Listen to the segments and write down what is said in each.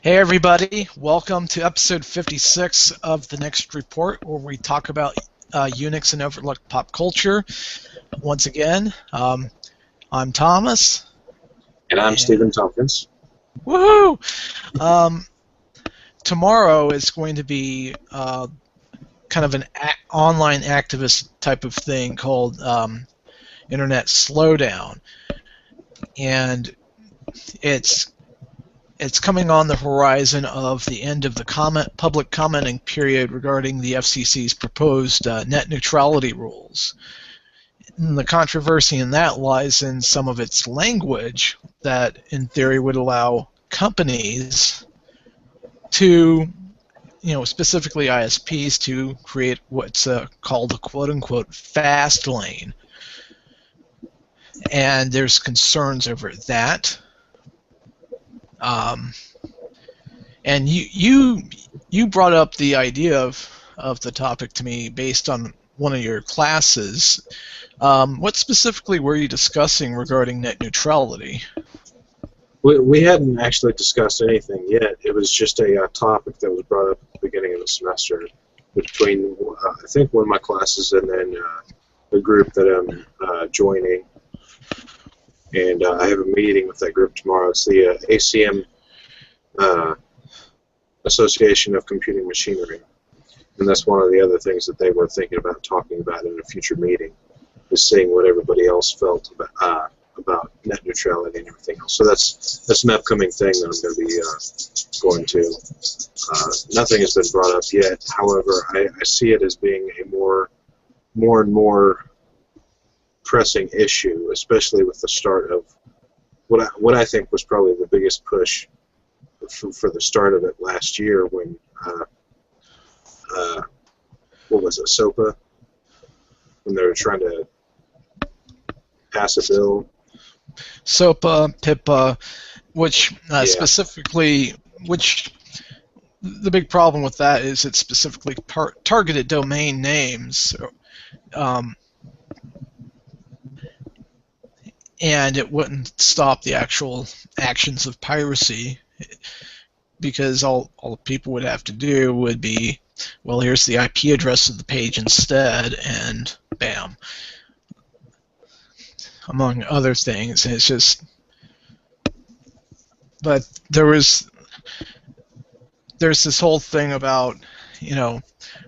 Hey everybody, welcome to episode 56 of The Next Report, where we talk about Unix and overlooked pop culture. Once again, I'm Thomas. And I'm Stephen Tompkins. Woohoo! Tomorrow is going to be kind of an online activist type of thing called Internet Slowdown. And it's coming on the horizon of the end of the public commenting period regarding the FCC's proposed net neutrality rules. And the controversy in that lies in some of its language that, in theory, would allow companies to, specifically ISPs, to create what's called a quote-unquote fast lane. And there's concerns over that. And you brought up the idea of the topic to me based on one of your classes. What specifically were you discussing regarding net neutrality? We hadn't actually discussed anything yet. It was just a topic that was brought up at the beginning of the semester between, I think, one of my classes and then the group that I'm joining. And I have a meeting with that group tomorrow. It's the ACM Association of Computing Machinery. And that's one of the other things that they were thinking about talking about in a future meeting, is seeing what everybody else felt about net neutrality and everything else. So that's an upcoming thing that I'm going to be going to. Nothing has been brought up yet. However, I see it as being a more and more pressing issue, especially with the start of what I think was probably the biggest push for the start of it last year when what was it, SOPA, when they were trying to pass a bill. SOPA, PIPA, which specifically, which the big problem with that is it specifically targeted domain names. And it wouldn't stop the actual actions of piracy, because all people would have to do would be, well, here's the IP address of the page instead, and bam. Among other things, it's just. But there's this whole thing about,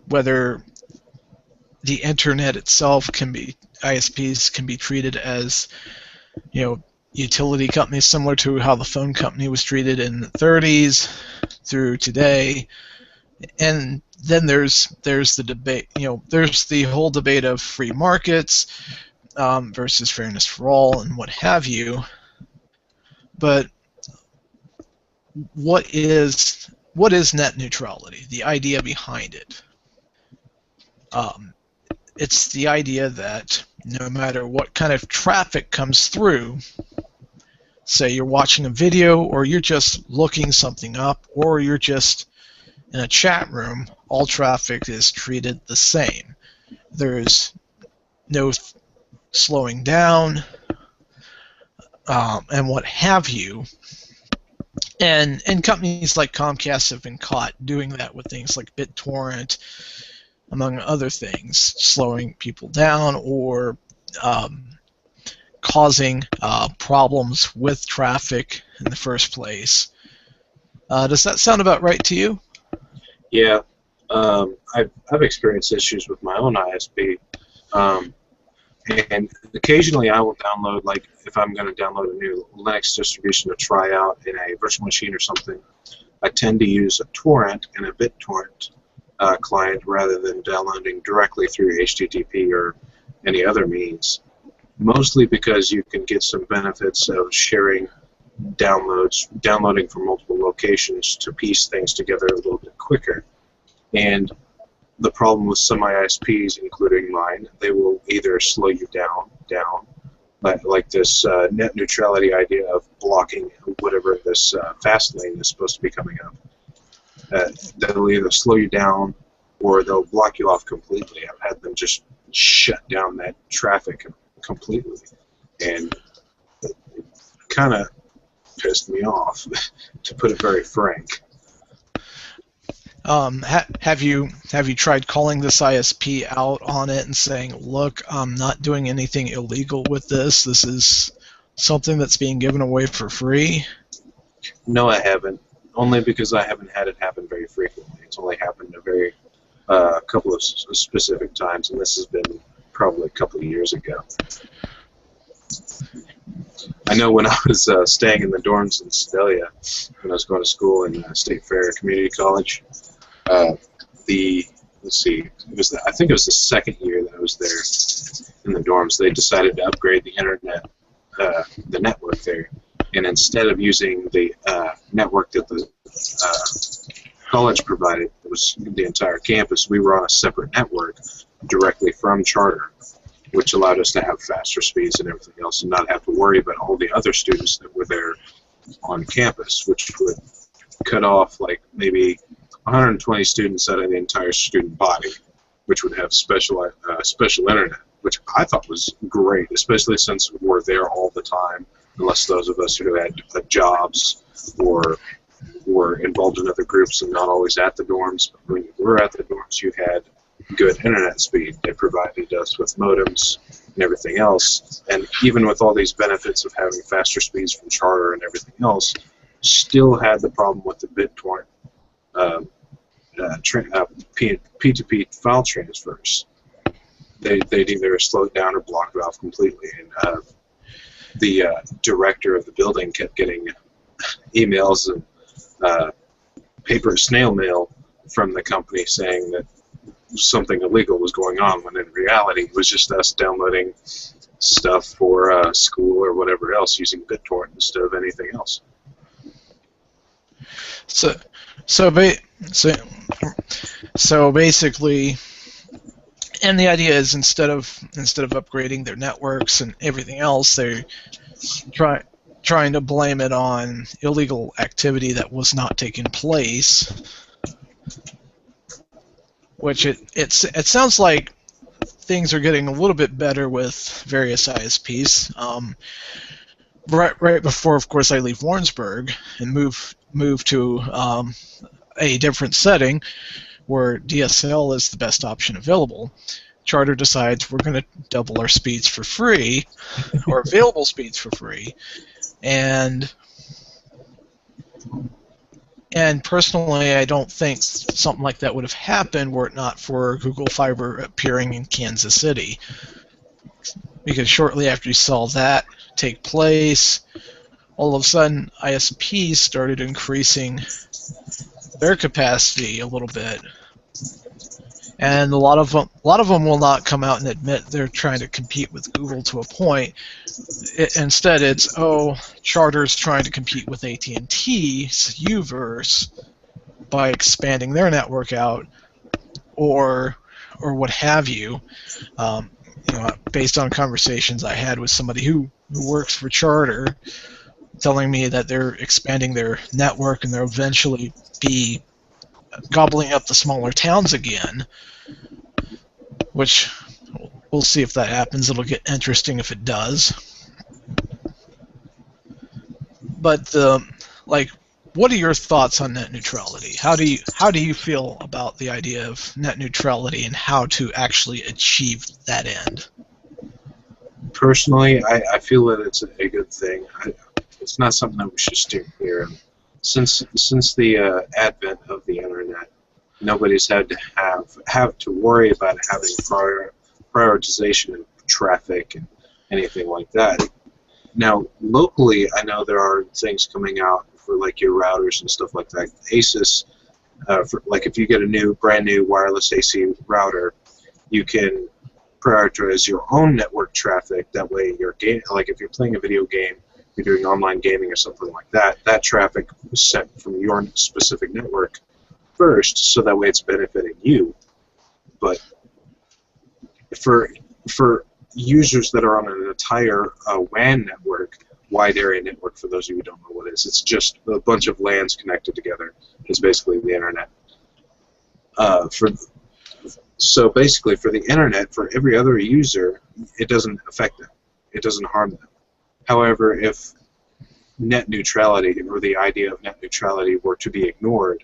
whether the internet itself ISPs can be treated as, utility companies, similar to how the phone company was treated in the 30s through today. And then there's the debate, there's the whole debate of free markets versus fairness for all and what have you. But what is net neutrality? The idea behind it. It's the idea that no matter what kind of traffic comes through, say you're watching a video, or you're just looking something up, or you're just in a chat room, all traffic is treated the same. There's no slowing down and what have you. And companies like Comcast have been caught doing that with things like BitTorrent, among other things, slowing people down or causing problems with traffic in the first place. Does that sound about right to you? Yeah, I've experienced issues with my own ISP, and occasionally I will download, like if I'm going to download a new Linux distribution to try out in a virtual machine or something, I tend to use a torrent and a BitTorrent client rather than downloading directly through HTTP or any other means, mostly because you can get some benefits of sharing downloading from multiple locations to piece things together a little bit quicker. And the problem with some ISPs, including mine, they will either slow you down, like this net neutrality idea of blocking whatever this fast lane is supposed to be coming up. They'll either slow you down or they'll block you off completely. I've had them just shut down that traffic completely. And kind of pissed me off, to put it very frank. Have you tried calling this ISP out on it and saying, look, I'm not doing anything illegal with this. This is something that's being given away for free? No, I haven't. Only because I haven't had it happen very frequently. It's only happened a very couple of specific times, and this has been probably a couple of years ago. I know when I was staying in the dorms in Sedalia, when I was going to school in State Fair Community College, let's see, I think it was the second year that I was there in the dorms. They decided to upgrade the internet, the network there, and instead of using the network that the college provided, it was the entire campus, we were on a separate network directly from Charter, which allowed us to have faster speeds and everything else and not have to worry about all the other students that were there on campus, which would cut off like maybe 120 students out of the entire student body, which would have special internet, which I thought was great, especially since we're there all the time, unless those of us who had jobs or were involved in other groups and not always at the dorms. But when you were at the dorms, you had good internet speed. They provided us with modems and everything else. And even with all these benefits of having faster speeds from Charter and everything else, still had the problem with the BitTorrent P2P file transfers. They'd either slow it down or block it off completely. And the director of the building kept getting emails and paper snail mail from the company saying that something illegal was going on, when in reality it was just us downloading stuff for school or whatever else using BitTorrent instead of anything else. So basically, and the idea is instead of upgrading their networks and everything else, they're trying to blame it on illegal activity that was not taking place. Which it sounds like things are getting a little bit better with various ISPs. Right before, of course, I leave Warrensburg and move to a different setting where DSL is the best option available, Charter decides we're going to double our speeds for free, or available speeds for free, and personally, I don't think something like that would have happened were it not for Google Fiber appearing in Kansas City. Because shortly after you saw that take place, all of a sudden ISPs started increasing their capacity a little bit. And a lot of them will not come out and admit they're trying to compete with Google to a point. Instead, it's, oh, Charter's trying to compete with AT&T's Uverse by expanding their network out, or what have you. Based on conversations I had with somebody who works for Charter, telling me that they're expanding their network and they'll eventually be gobbling up the smaller towns again, which we'll see if that happens. It'll get interesting if it does. But what are your thoughts on net neutrality? How do you feel about the idea of net neutrality and how to actually achieve that end? Personally, I feel that it's a good thing. It's not something that we should steer clear of. Since the advent of the internet, nobody's had to have to worry about having prioritization of traffic and anything like that. Now, locally, I know there are things coming out for like your routers and stuff like that. ASUS, like if you get a brand new wireless AC router, you can prioritize your own network traffic. That way, your game, like if you're playing a video game, you're doing online gaming or something like that, that traffic is sent from your specific network first, so that way it's benefiting you. But for users that are on an entire WAN network, wide area network, for those of you who don't know what it is, it's just a bunch of LANs connected together, is basically the internet. So basically, for the internet, for every other user, it doesn't affect them. It doesn't harm them. However, if net neutrality, or the idea of net neutrality, were to be ignored,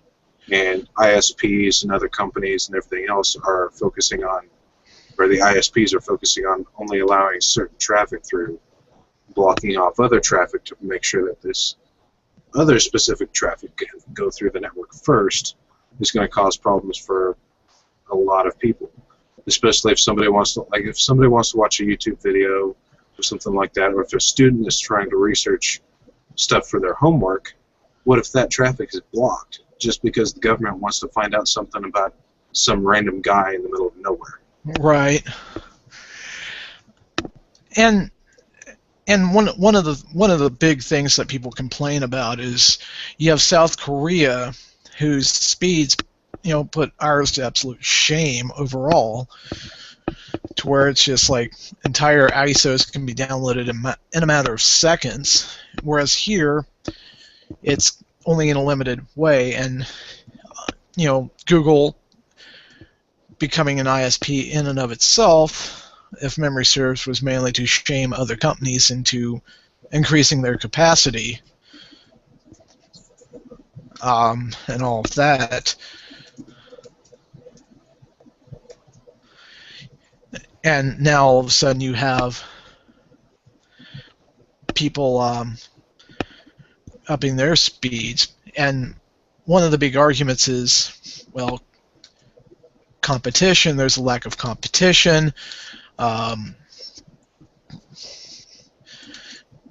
and ISPs and other companies and everything else are focusing on, or the ISPs are focusing on only allowing certain traffic through, blocking off other traffic to make sure that this other specific traffic can go through the network first, is going to cause problems for a lot of people. Especially if somebody wants to, like, if somebody wants to watch a YouTube video or something like that, or if a student is trying to research stuff for their homework, what if that traffic is blocked just because the government wants to find out something about some random guy in the middle of nowhere? Right. And one of the big things that people complain about is you have South Korea, whose speeds, put ours to absolute shame overall, to where it's just like entire ISOs can be downloaded in a matter of seconds, whereas here it's only in a limited way. And Google becoming an ISP in and of itself, if memory serves, was mainly to shame other companies into increasing their capacity, and all of that. And now all of a sudden you have people upping their speeds. And one of the big arguments is, well, competition. There's a lack of competition.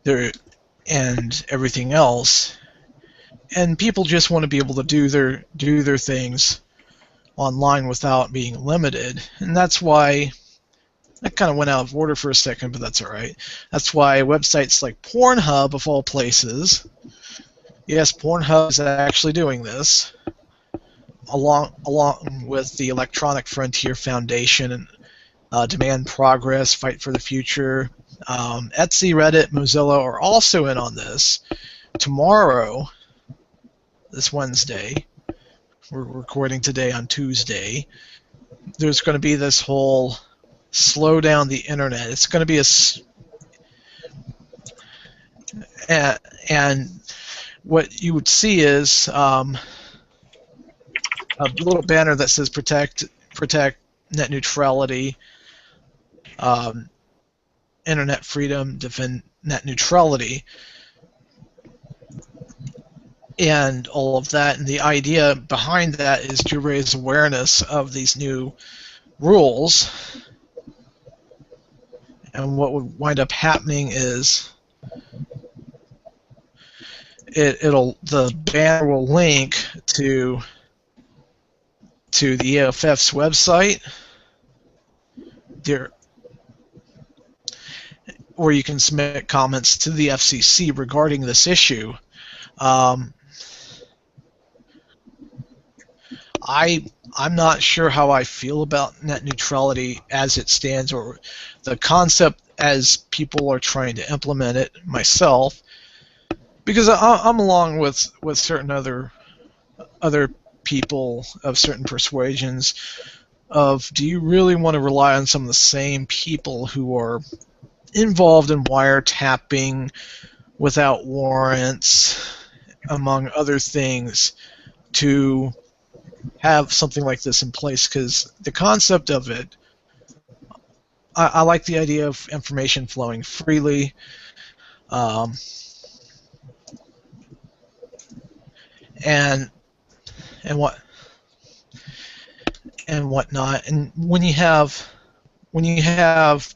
There and everything else, and people just want to be able to do their things online without being limited, and that's why I kind of went out of order for a second, but that's all right. That's why websites like Pornhub, of all places, yes, Pornhub is actually doing this, along with the Electronic Frontier Foundation and Demand Progress, Fight for the Future. Etsy, Reddit, Mozilla are also in on this. Tomorrow, this Wednesday, we're recording today on Tuesday, there's going to be this whole slow down the internet. It's going to be and what you would see is a little banner that says protect net neutrality, internet freedom, defend net neutrality, and all of that. And the idea behind that is to raise awareness of these new rules. And what would wind up happening is the banner will link to the EFF's website, where you can submit comments to the FCC regarding this issue. I'm not sure how I feel about net neutrality as it stands, or the concept as people are trying to implement it myself, because I'm along with certain other people of certain persuasions of, do you really want to rely on some of the same people who are involved in wiretapping without warrants, among other things, to have something like this in place? Because the concept of it, I like the idea of information flowing freely, and whatnot. And when you have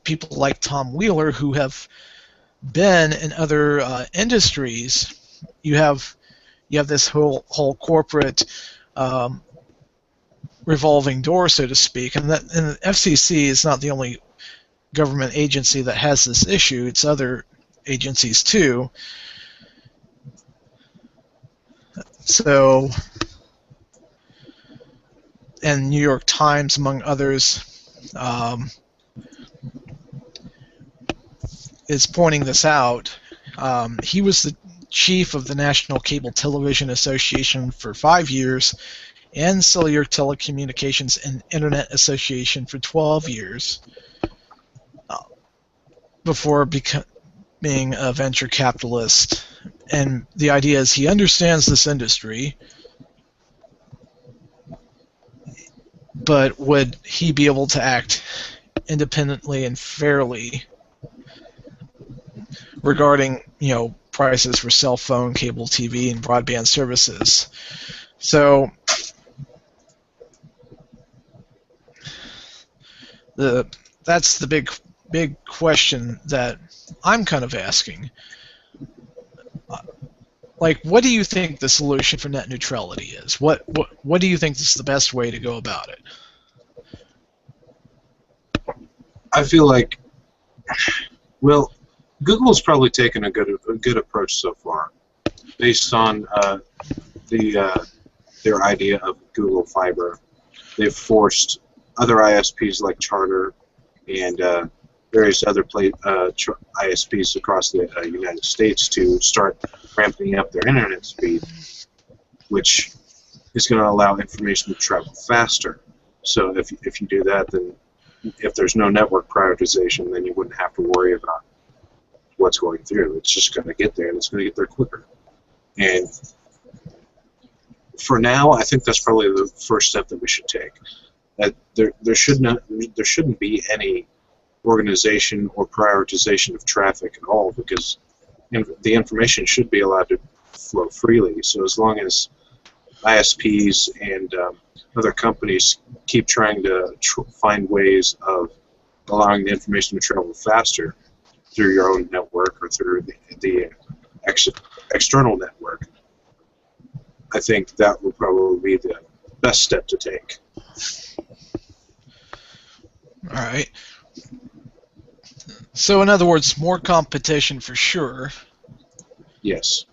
people like Tom Wheeler who have been in other industries, you have this whole corporate revolving door, so to speak, and the FCC is not the only government agency that has this issue. It's other agencies too. So, and New York Times, among others, is pointing this out. He was the chief of the National Cable Television Association for 5 years, and Cellular Telecommunications and Internet Association for 12 years, before being a venture capitalist and the idea is he understands this industry, but would he be able to act independently and fairly regarding, prices for cell phone, cable TV, and broadband services? So that's the big question that I'm kind of asking. Like, what do you think the solution for net neutrality is? What do you think is the best way to go about it? I feel like, well, Google's probably taken a good approach so far, based on their idea of Google Fiber. They've forced other ISPs like Charter and various other ISPs across the United States to start ramping up their internet speed, which is going to allow information to travel faster. So if you do that, then if there's no network prioritization, then you wouldn't have to worry about what's going through. It's just going to get there, and it's going to get there quicker. And for now, I think that's probably the first step that we should take. There shouldn't be any organization or prioritization of traffic at all, because the information should be allowed to flow freely. So as long as ISPs and other companies keep trying to find ways of allowing the information to travel faster through your own network or through the external network, I think that will probably be the best step to take. All right. So in other words, more competition for sure. Yes.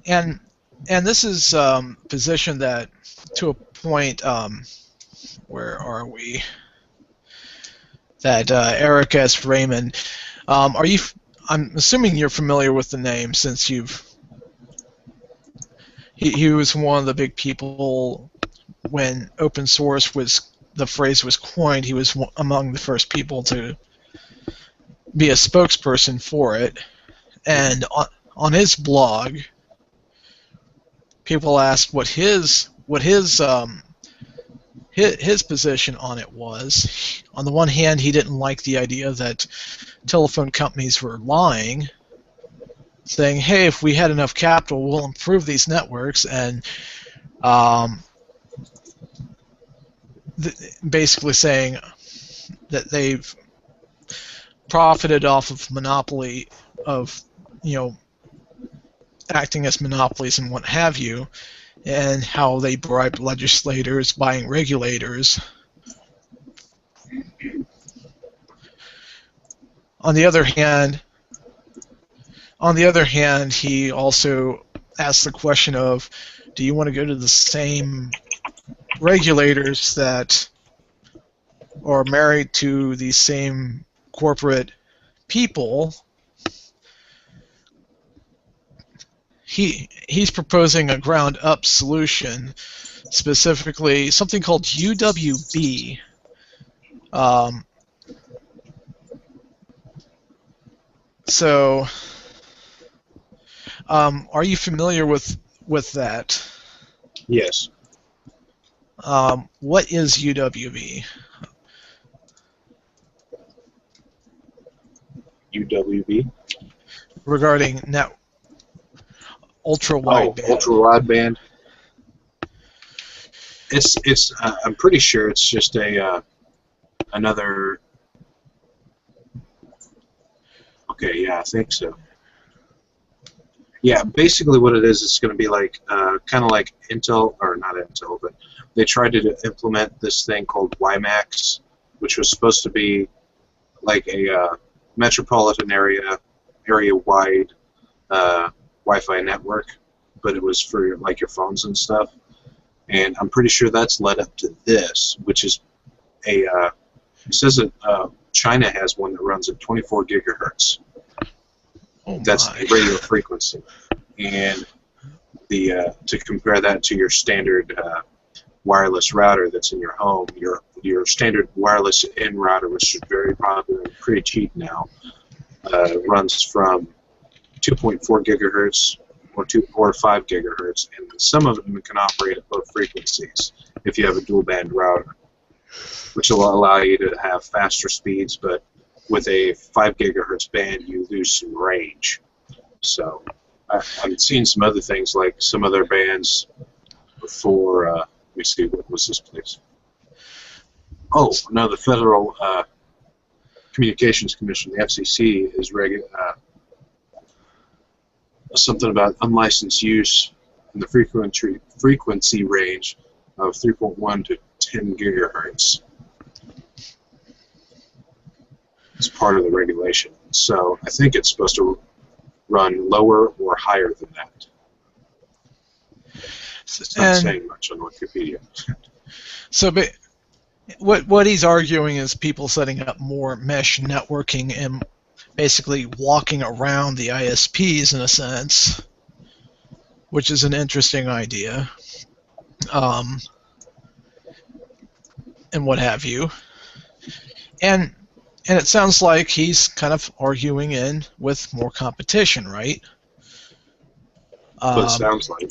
And this is positioned that, to a point, where are we? That Eric S. Raymond. I'm assuming you're familiar with the name, since he was one of the big people when open source the phrase was coined. He was among the first people to be a spokesperson for it, and on his blog, people asked what his position on it was. On the one hand, he didn't like the idea that telephone companies were lying, saying, "Hey, if we had enough capital, we'll improve these networks," and basically saying that they've profited off of monopoly of, acting as monopolies and what have you, and how they bribe legislators, buying regulators. On the other hand, he also asked the question of, do you want to go to the same regulators that are married to the same corporate people? He's proposing a ground-up solution, specifically something called UWB. Are you familiar with that? Yes. What is UWB? UWB? Regarding ultra-wideband. Ultra-wideband. It's I'm pretty sure it's just another. Okay, yeah, I think so. Yeah, basically what it is, it's going to be like kind of like Intel, or not Intel, but they tried to implement this thing called WiMAX, which was supposed to be like a metropolitan area-wide Wi-Fi network, but it was for like your phones and stuff. And I'm pretty sure that's led up to this, which is it says that China has one that runs at 24 gigahertz. Oh, that's the radio frequency, and to compare that to your standard wireless router that's in your home, your standard wireless in router, which is very popular and pretty cheap now, runs from 2.4 gigahertz or 5 gigahertz, and some of them can operate at both frequencies if you have a dual band router, which will allow you to have faster speeds, but with a 5 gigahertz band, you lose some range. So I'm seeing some other things, like some other bands for, let me see, what was this place? Oh, no, the Federal Communications Commission, the FCC, is something about unlicensed use in the frequency range of 3.1 to 10 gigahertz. It's part of the regulation. So I think it's supposed to run lower or higher than that. It's not saying much on Wikipedia. So, but what he's arguing is people setting up more mesh networking and basically walking around the ISPs in a sense, which is an interesting idea, and what have you. And it sounds like he's kind of arguing in with more competition, right? What it sounds like.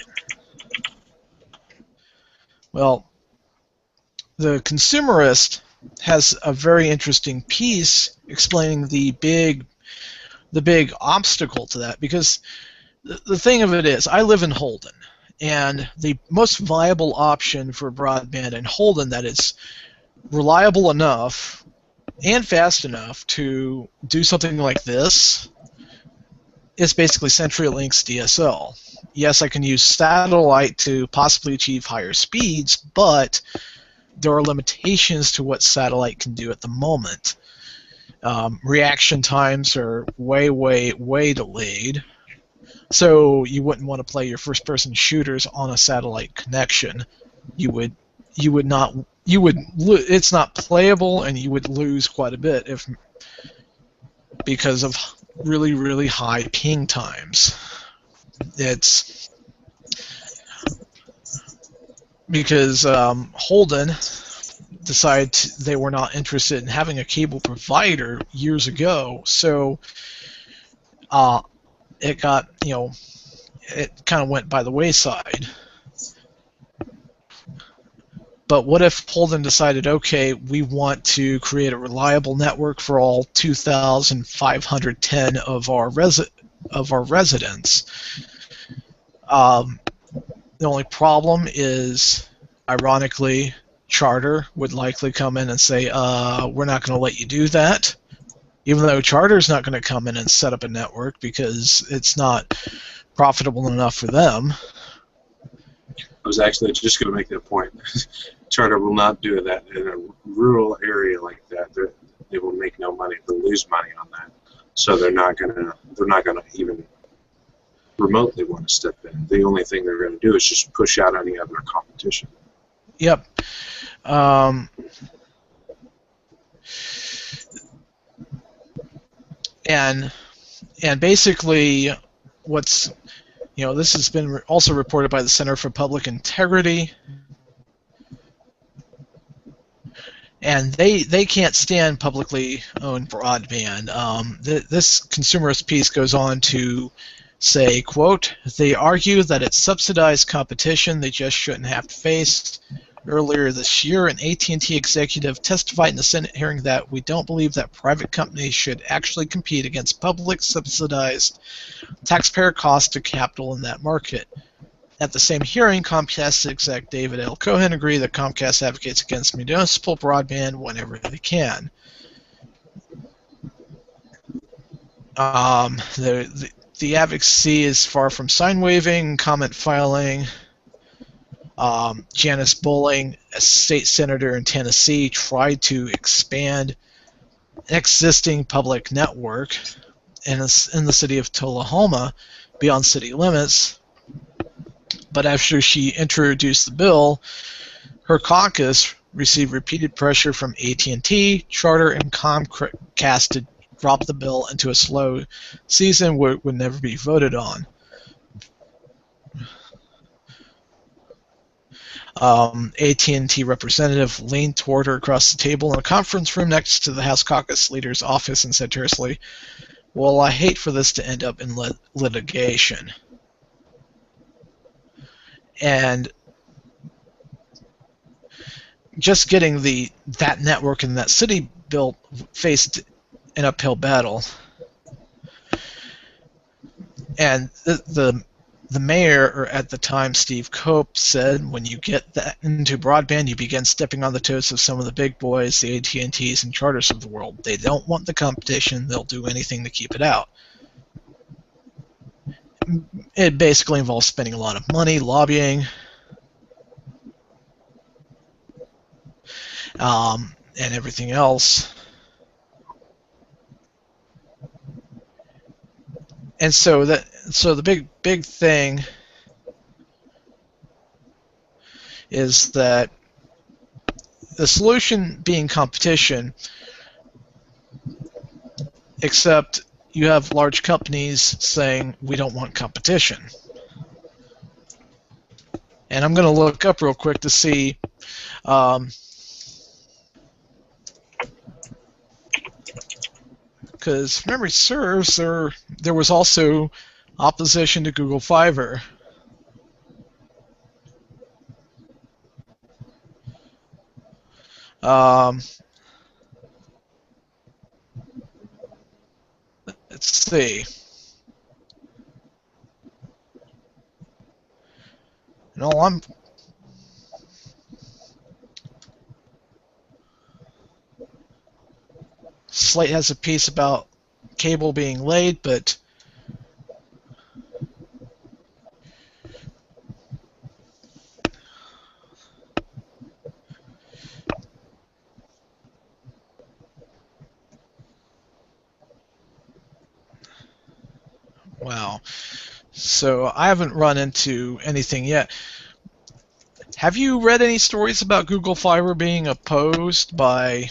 Well, the Consumerist has a very interesting piece explaining the big obstacle to that, because the thing of it is, I live in Holden, and the most viable option for broadband in Holden that is reliable enough and fast enough to do something like this is basically CenturyLink's DSL. Yes, I can use satellite to possibly achieve higher speeds, but there are limitations to what satellite can do at the moment. Reaction times are way, way, way delayed, so you wouldn't want to play your first-person shooters on a satellite connection. It's not playable, and you would lose quite a bit because of really, really high ping times. It's because Holden decided they were not interested in having a cable provider years ago, so it got, it kind of went by the wayside. But what if Holden decided, okay, we want to create a reliable network for all 2,510 of our residents? The only problem is, ironically, Charter would likely come in and say, we're not going to let you do that, even though Charter's not going to come in and set up a network because it's not profitable enough for them. I was actually just going to make that point. Charter will not do that in a rural area like that. They will make no money. They'll lose money on that. So they're not going to even remotely want to step in. The only thing they're going to do is just push out any other competition. Yep. And basically, what's this has been also reported by the Center for Public Integrity, and they can't stand publicly owned broadband. This consumerist piece goes on to say, quote, they argue that it's subsidized competition they just shouldn't have to face. Earlier this year, an AT&T executive testified in the Senate hearing that we don't believe that private companies should actually compete against public subsidized taxpayer cost to capital in that market. At the same hearing, Comcast exec David L. Cohen agreed that Comcast advocates against municipal broadband whenever they can. The advocacy is far from sign waving, comment filing. Janice Bowling, a state senator in Tennessee, tried to expand an existing public network in the city of Tullahoma beyond city limits, but after she introduced the bill, her caucus received repeated pressure from AT&T, Charter, and Comcast to drop the bill into a slow season where it would never be voted on. AT&T representative leaned toward her across the table in a conference room next to the House caucus leader's office and said tersely, Well, I hate for this to end up in litigation. And just getting that network and that city built faced an uphill battle. And the mayor at the time, Steve Cope, said, when you get that into broadband, you begin stepping on the toes of some of the big boys, the AT&Ts and Charters of the world. They don't want the competition. They'll do anything to keep it out. It basically involves spending a lot of money, lobbying, and everything else. And so the big thing is that the solution being competition, except you have large companies saying we don't want competition. And I'm going to look up real quick to see because if memory serves, there was also opposition to Google Fiber. Let's see. No, Slate has a piece about cable being laid, but wow. So I haven't run into anything yet. Have you read any stories about Google Fiber being opposed by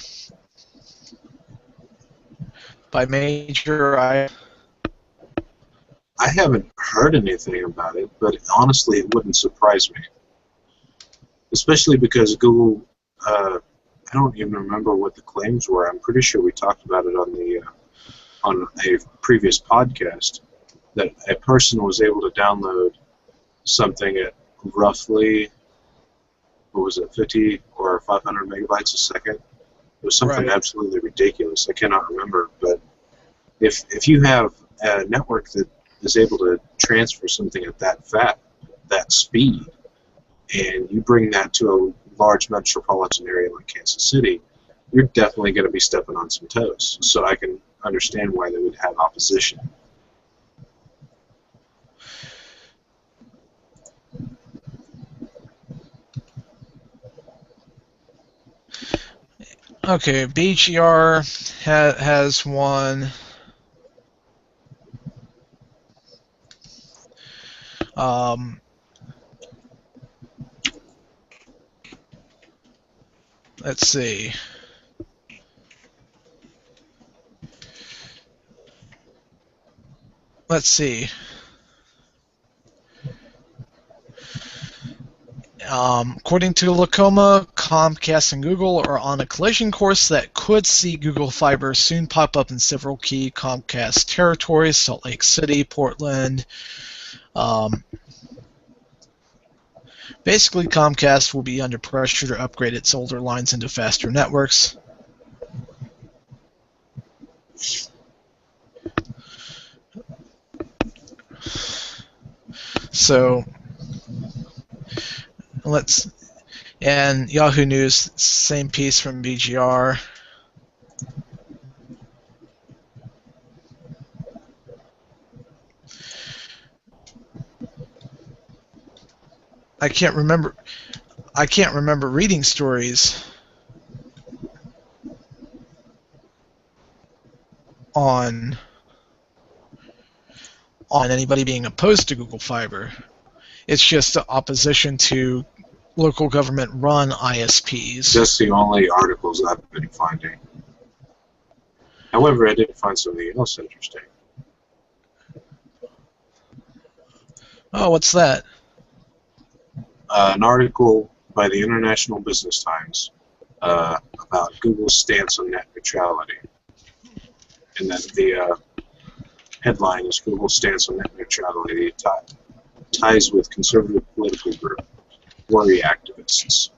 major? I haven't heard anything about it, but honestly, it wouldn't surprise me. Especially because Google, I don't even remember what the claims were. I'm pretty sure we talked about it on a previous podcast, that a person was able to download something at roughly, what was it, 50 or 500 megabytes a second. It was something Right. absolutely ridiculous. I cannot remember, but if you have a network that is able to transfer something at that speed, and you bring that to a large metropolitan area like Kansas City, you're definitely going to be stepping on some toes. So I can understand why they would have opposition. Okay, BGR has one. Let's see. Let's see. According to Lacoma, Comcast and Google are on a collision course that could see Google Fiber soon pop up in several key Comcast territories: Salt Lake City, Portland. Basically, Comcast will be under pressure to upgrade its older lines into faster networks. So and Yahoo News, same piece from BGR. I can't remember reading stories on anybody being opposed to Google Fiber. It's just opposition to local government-run ISPs. Just the only articles I've been finding. However, I did find something else interesting. Oh, what's that? An article by the International Business Times about Google's stance on net neutrality. And then Headline is Google's stance on net neutrality ties with conservative political group worry activists.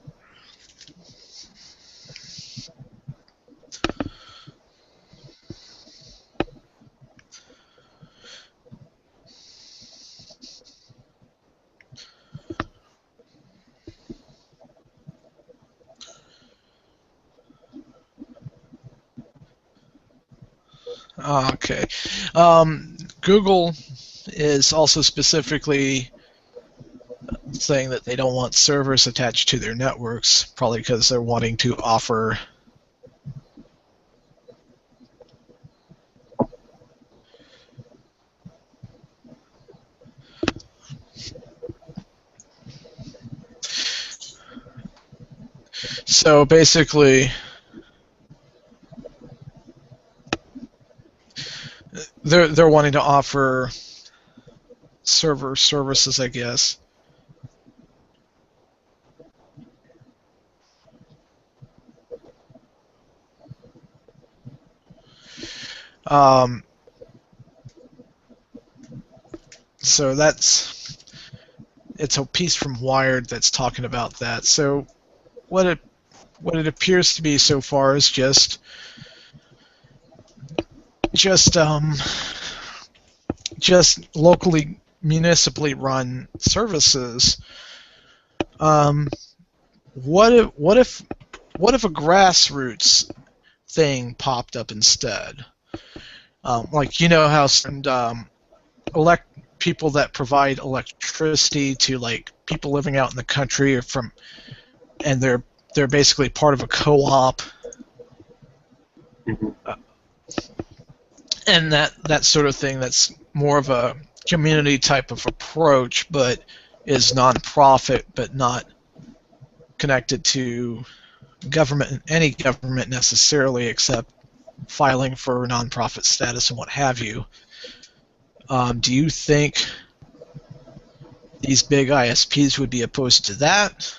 Okay. Google is also specifically saying that they don't want servers attached to their networks, probably because they're wanting to offer so basically they're wanting to offer server services, I guess. So it's a piece from Wired that's talking about that. So what it appears to be so far is just locally municipally run services. What if a grassroots thing popped up instead? Like, you know how some people that provide electricity to like people living out in the country or and they're basically part of a co-op. Mm-hmm. And that sort of thing, that's more of a community type of approach, but is non-profit, but not connected to any government necessarily, except filing for non-profit status and what have you. Do you think these big ISPs would be opposed to that?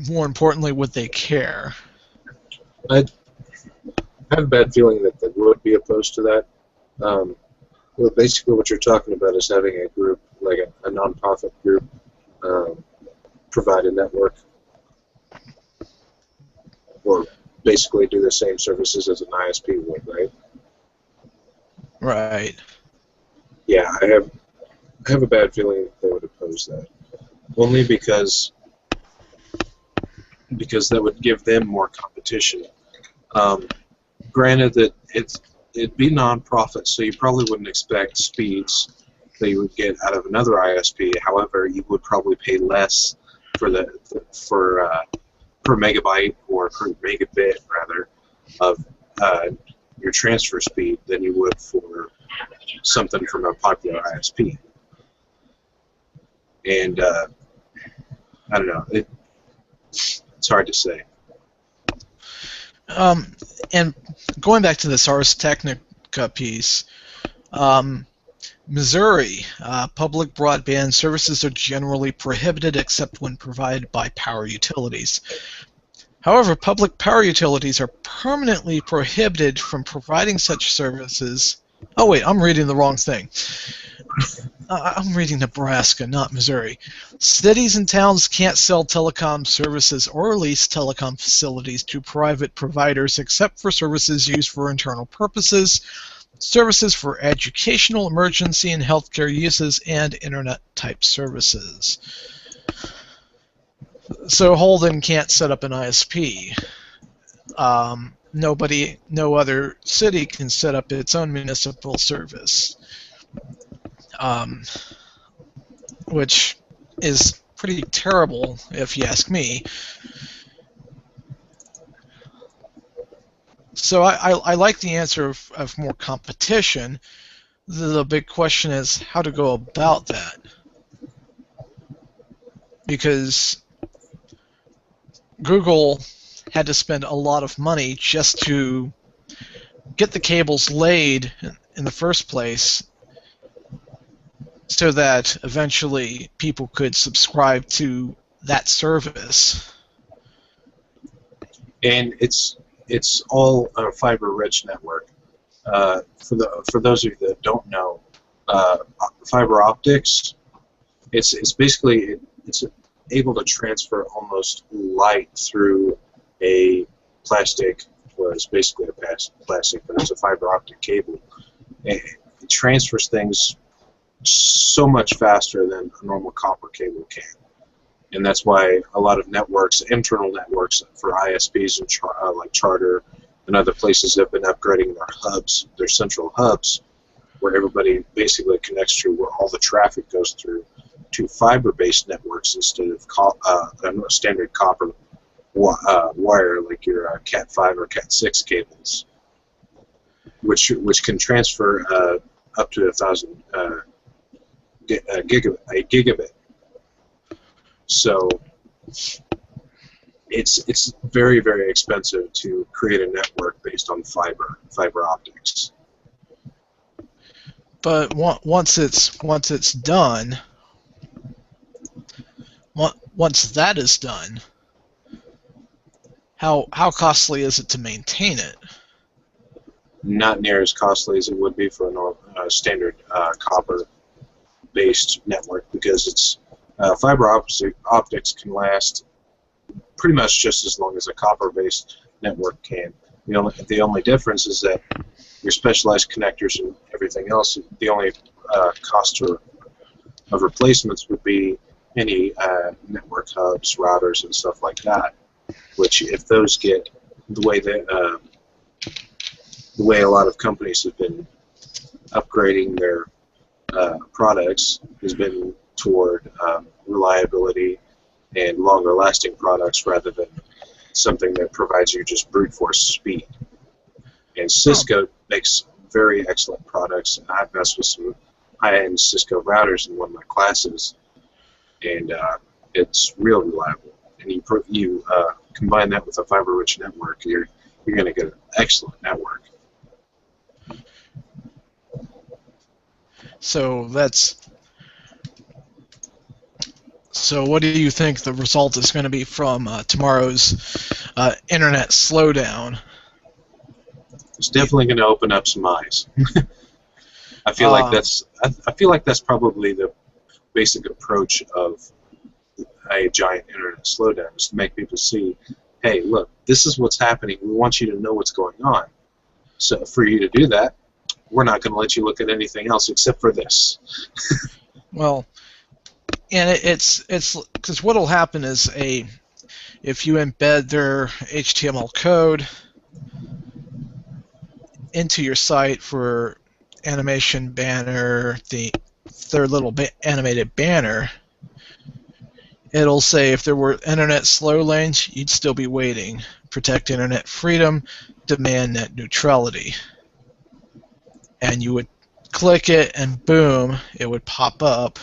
More importantly, would they care? I have a bad feeling that they would be opposed to that. Well, basically what you're talking about is having a group, like a non-profit group, provide a network, or basically do the same services as an ISP would, right? Right. Yeah, I have a bad feeling that they would oppose that. Only because that would give them more competition. Granted that it'd be non-profit, so you probably wouldn't expect speeds that you would get out of another ISP. However, you would probably pay less for per megabyte or per megabit rather of your transfer speed than you would for something from a popular ISP. And I don't know, it's hard to say. And going back to this Ars Technica piece, Missouri, public broadband services are generally prohibited except when provided by power utilities. However, public power utilities are permanently prohibited from providing such services. Oh wait, I'm reading the wrong thing. I'm reading Nebraska, not Missouri. Cities and towns can't sell telecom services or lease telecom facilities to private providers except for services used for internal purposes, services for educational, emergency, and healthcare uses, and internet-type services. So Holden can't set up an ISP. No other city can set up its own municipal service. Which is pretty terrible, if you ask me. So I like the answer of more competition. The big question is how to go about that. Because Google had to spend a lot of money just to get the cables laid in the first place, so that eventually people could subscribe to that service. And it's all a fiber-rich network. For those of you that don't know, fiber optics, it's basically it's able to transfer almost light through a plastic, well, it's basically a plastic, but it's a fiber optic cable. It transfers things so much faster than a normal copper cable can. And that's why a lot of networks, internal networks for ISPs and like Charter and other places have been upgrading their hubs, their central hubs, where everybody basically connects to, where all the traffic goes through, to fiber-based networks instead of standard copper wire like your Cat 5 or Cat 6 cables, which can transfer up to 1,000 a gigabit. So it's very, very expensive to create a network based on fiber optics. But once it's done, once that is done, how costly is it to maintain it? Not near as costly as it would be for a standard copper-based network, because it's fiber optics can last pretty much just as long as a copper-based network can. The only difference is that your specialized connectors and everything else, the only cost of replacements would be any network hubs, routers, and stuff like that. Which, if those get the way a lot of companies have been upgrading their products, has been toward reliability and longer-lasting products rather than something that provides you just brute force speed. And Cisco makes very excellent products. I've messed with some high-end Cisco routers in one of my classes, and it's real reliable. And you combine that with a fiber-rich network, you're going to get an excellent network. So what do you think the result is going to be from tomorrow's internet slowdown? It's definitely going to open up some eyes. I feel like that's probably the basic approach of a giant internet slowdown, is to make people see, hey, look, this is what's happening. We want you to know what's going on. So for you to do that, we're not going to let you look at anything else except for this. Well, and it's because what'll happen is if you embed their HTML code into your site for animation banner, their little animated banner, it'll say if there were internet slow lanes, you'd still be waiting. Protect internet freedom, demand net neutrality. And you would click it, and boom, it would pop up.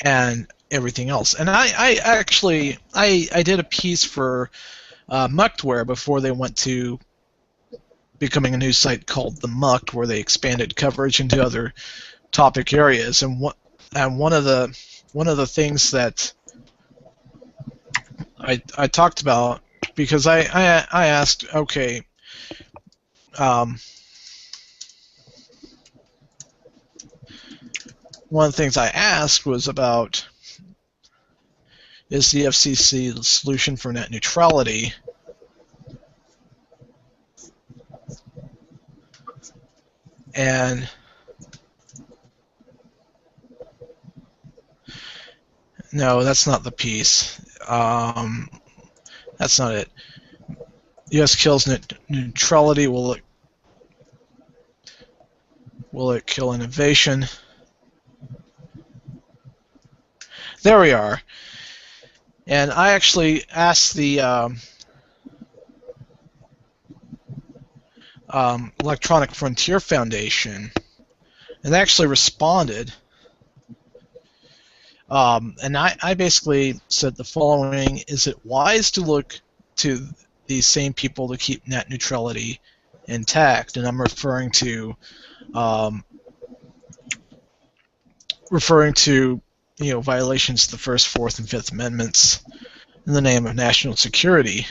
And everything else. And I actually did a piece for Mucktware before they went to becoming a new site called The Mucked, where they expanded coverage into other topic areas. And one of the things that I talked about, because I asked, okay, one of the things I asked was about, is the FCC the solution for net neutrality? And no, that's not the piece. That's not it. U.S. kills net neutrality. Will it kill innovation? There we are. And I actually asked the Electronic Frontier Foundation, and they actually responded. And I basically said the following: is it wise to look to these same people to keep net neutrality intact? And I'm referring to violations of the First, Fourth, and Fifth Amendments in the name of national security.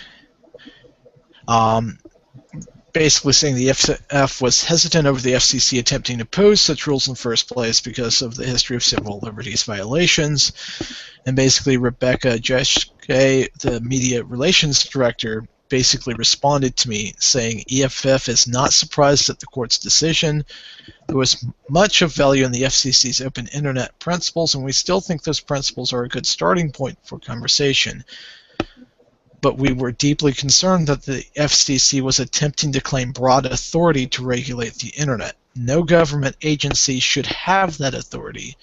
Basically saying the FF was hesitant over the FCC attempting to pose such rules in the first place because of the history of civil liberties violations. And basically Rebecca Jeschke, the media relations director, basically responded to me saying EFF is not surprised at the court's decision. There was much of value in the FCC's open internet principles, and we still think those principles are a good starting point for conversation. But we were deeply concerned that the FCC was attempting to claim broad authority to regulate the internet. No government agency should have that authority.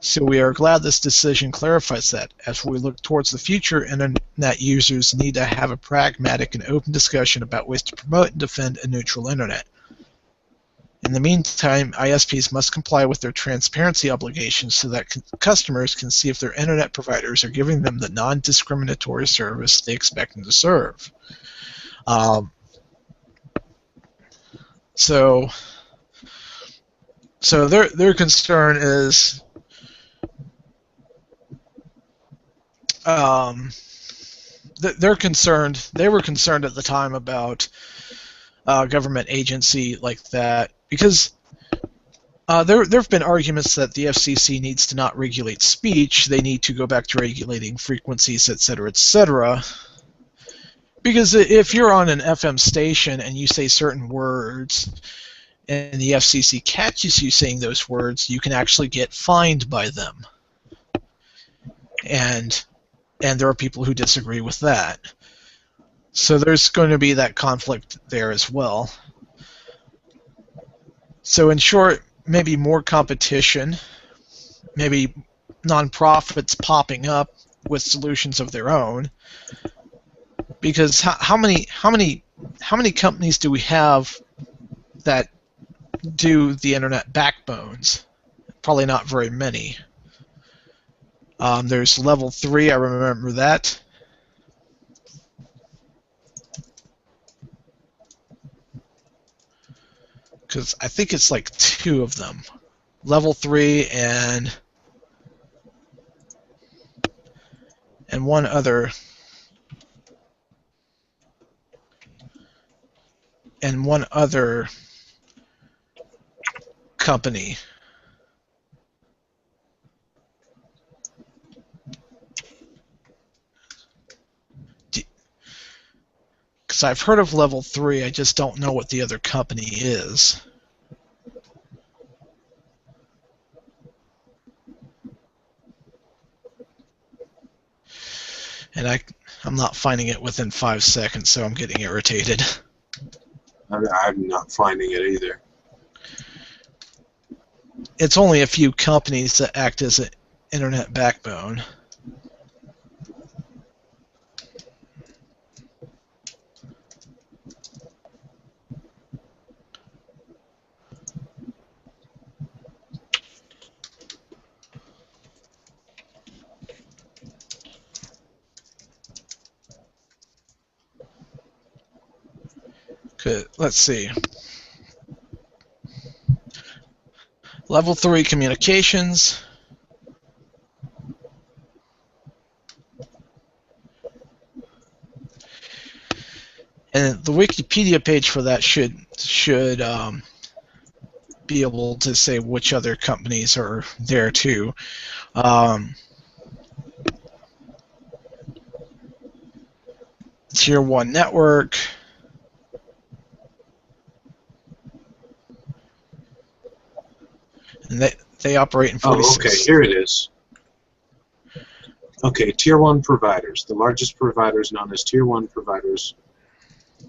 So we are glad this decision clarifies that. As we look towards the future, internet users need to have a pragmatic and open discussion about ways to promote and defend a neutral internet. In the meantime, ISPs must comply with their transparency obligations so that customers can see if their internet providers are giving them the non-discriminatory service they expect them to serve. So their concern is they were concerned at the time about government agency like that because there have been arguments that the FCC needs to not regulate speech, they need to go back to regulating frequencies, etc., etc. Because if you're on an FM station and you say certain words and the FCC catches you saying those words, you can actually get fined by them. And there are people who disagree with that. So there's going to be that conflict there as well. So in short, maybe more competition, maybe nonprofits popping up with solutions of their own. Because how many companies do we have that do the internet backbones? Probably not very many. There's Level 3, I remember that. Because I think it's like 2 of them. Level 3 and one other company. Because I've heard of Level 3, I just don't know what the other company is. And I'm not finding it within 5 seconds, so I'm getting irritated. I'm not finding it either. It's only a few companies that act as an internet backbone. Let's see. Level 3 communications. And the Wikipedia page for that should be able to say which other companies are there too. Tier 1 network. And they operate in 46. Oh, okay, here it is. Okay, Tier 1 providers. The largest providers, known as Tier 1 providers,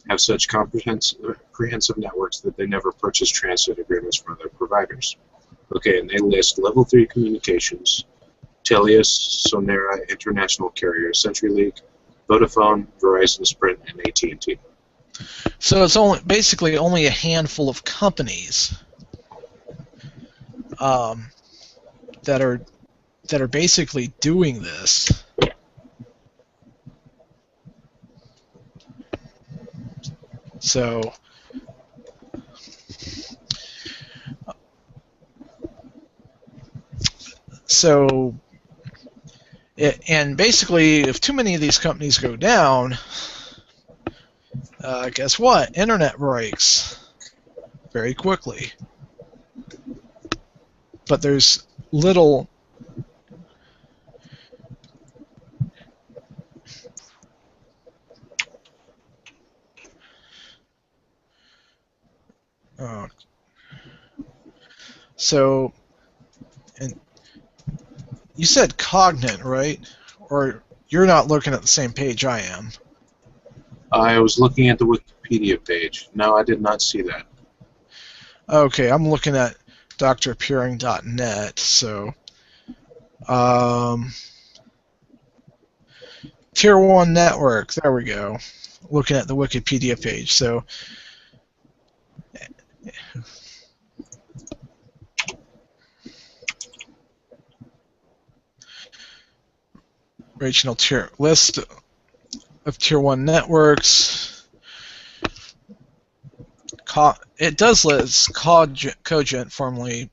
have such comprehensive networks that they never purchase transit agreements from other providers. Okay, and they list Level 3 communications, Telus, Sonera, international carriers, CenturyLink, Vodafone, Verizon, Sprint, and AT&T. So it's basically only a handful of companies that are basically doing this. So And basically, if too many of these companies go down, guess what? Internet breaks very quickly. But there's little so, and you said Cognate, right? Or you're not looking at the same page I am. I was looking at the Wikipedia page. No, I did not see that. Okay, I'm looking at drpeering.net. So, Tier 1 network. There we go. Looking at the Wikipedia page. So, regional tier list of Tier 1 networks. It does list Cogent, formerly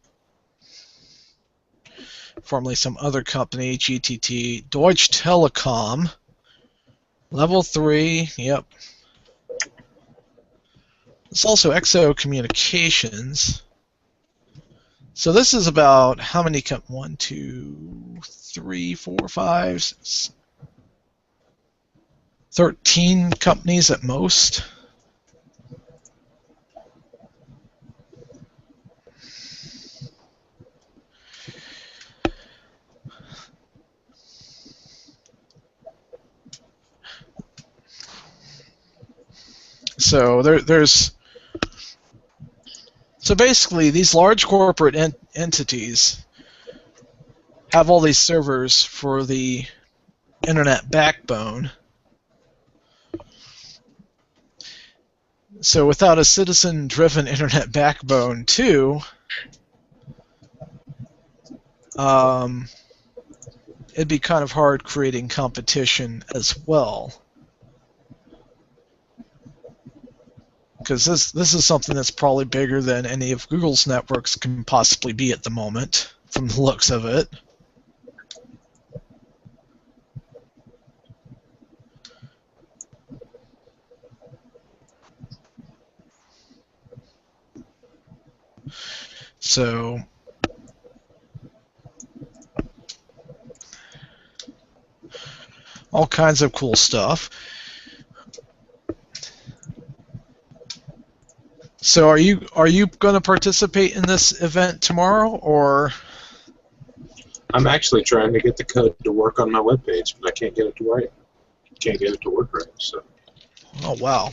some other company, GTT, Deutsche Telekom, Level 3, yep. It's also XO Communications. So this is about how many 1, 2, 3, 4, 5, 13 companies at most. So so basically these large corporate entities have all these servers for the internet backbone. So without a citizen-driven internet backbone too, it'd be kind of hard creating competition as well. Because this is something that's probably bigger than any of Google's networks can possibly be at the moment, from the looks of it. So all kinds of cool stuff. So are you going to participate in this event tomorrow, or? I'm actually trying to get the code to work on my webpage, but I can't get it to work. Can't get it to work right. So. Oh wow.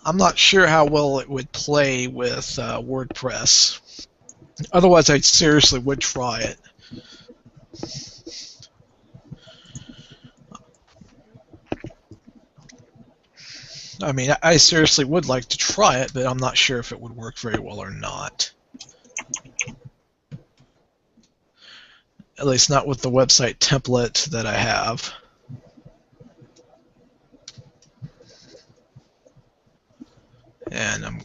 I'm not sure how well it would play with WordPress. Otherwise, I seriously would try it. I mean, I seriously would like to try it, but I'm not sure if it would work very well or not. At least not with the website template that I have. And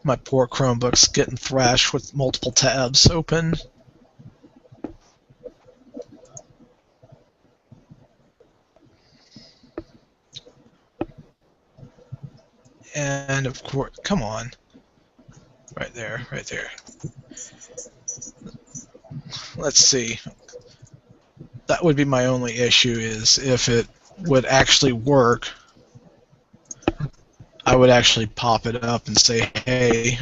my poor Chromebook's getting thrashed with multiple tabs open. And of course, come on. Right there, right there. Let's see. That would be my only issue, is if it would actually work, I would actually pop it up and say, hey,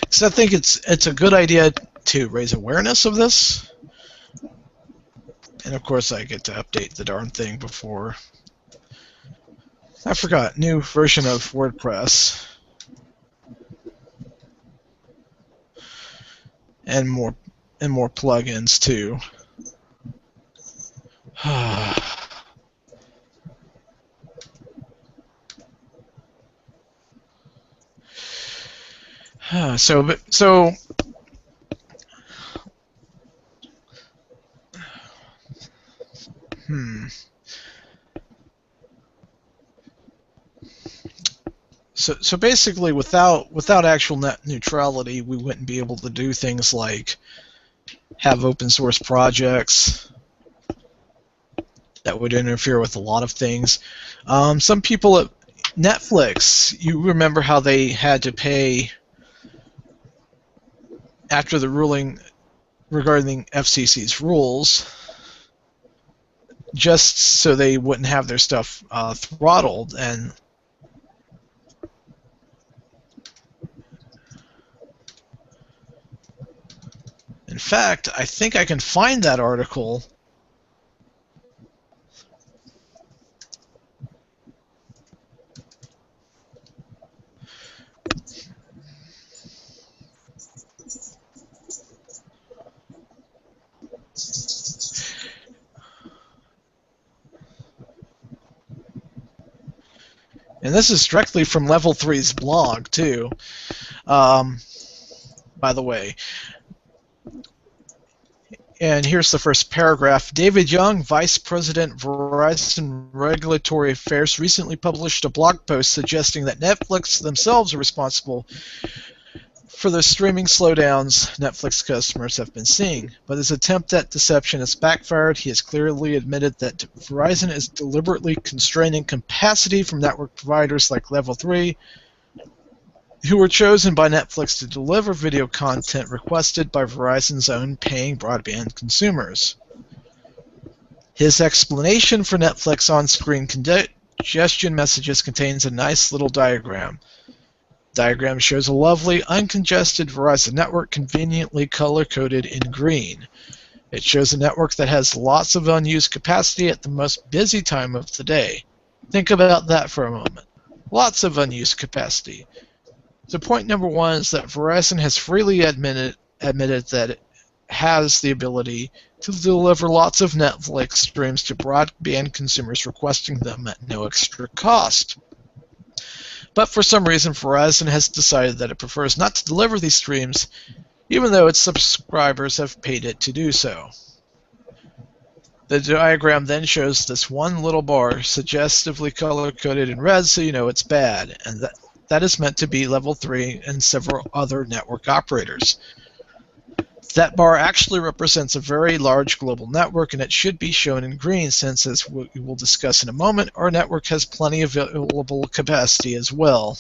so I think it's a good idea to raise awareness of this. And of course I get to update the darn thing before. I forgot, new version of WordPress. And more plugins too. So So basically, without actual net neutrality, we wouldn't be able to do things like have open source projects that would interfere with a lot of things. Some people at Netflix, you remember how they had to pay after the ruling regarding FCC's rules, just so they wouldn't have their stuff throttled. And in fact, I think I can find that article. And this is directly from Level 3's blog, too, by the way. And here's the first paragraph. David Young, Vice President, Verizon Regulatory Affairs, recently published a blog post suggesting that Netflix themselves are responsible for the streaming slowdowns Netflix customers have been seeing. But his attempt at deception has backfired. He has clearly admitted that Verizon is deliberately constraining capacity from network providers like Level 3, who were chosen by Netflix to deliver video content requested by Verizon's own paying broadband consumers. His explanation for Netflix on-screen congestion messages contains a nice little diagram. The diagram shows a lovely, uncongested Verizon network conveniently color-coded in green. It shows a network that has lots of unused capacity at the most busy time of the day. Think about that for a moment. Lots of unused capacity. So point number one is that Verizon has freely admitted that it has the ability to deliver lots of Netflix streams to broadband consumers requesting them at no extra cost. But for some reason, Verizon has decided that it prefers not to deliver these streams, even though its subscribers have paid it to do so. The diagram then shows this one little bar, suggestively color-coded in red, so you know it's bad, and that is meant to be Level 3 and several other network operators. That bar actually represents a very large global network, and it should be shown in green since, as we will discuss in a moment, our network has plenty of available capacity as well.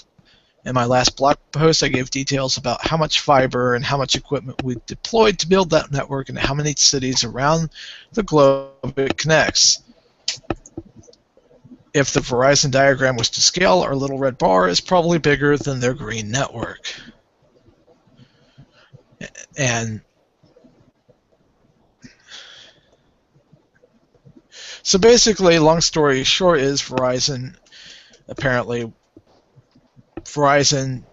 In my last blog post, I gave details about how much fiber and how much equipment we deployed to build that network and how many cities around the globe it connects. If the Verizon diagram was to scale, our little red bar is probably bigger than their green network. And so basically, long story short is Verizon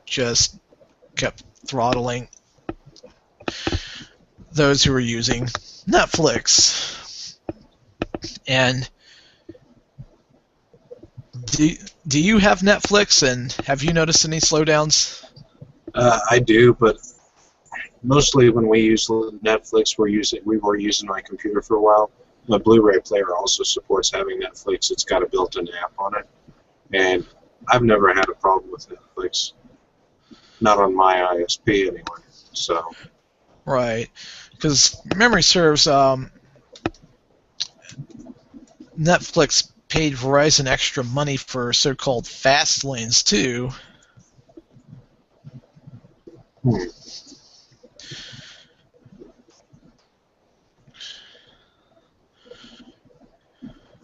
just kept throttling those who were using Netflix. And do you have Netflix, and have you noticed any slowdowns? I do, but mostly when we use Netflix, we were using my computer for a while. My Blu-ray player also supports having Netflix. It's got a built-in app on it, and I've never had a problem with Netflix. Not on my ISP anyway. So. Right, because memory serves, Netflix paid Verizon extra money for so-called fast lanes too.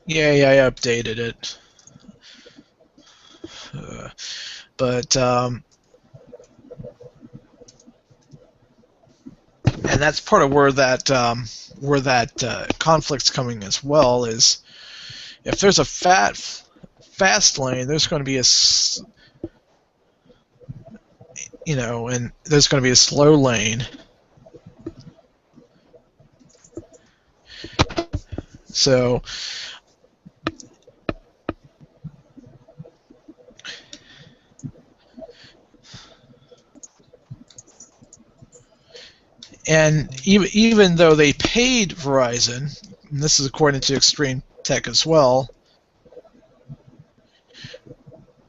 Yeah, I updated it. And that's part of where that conflict's coming as well, is if there's a fast lane, there's going to be and there's going to be a slow lane. So and even though they paid Verizon, and this is according to Extreme Tech as well,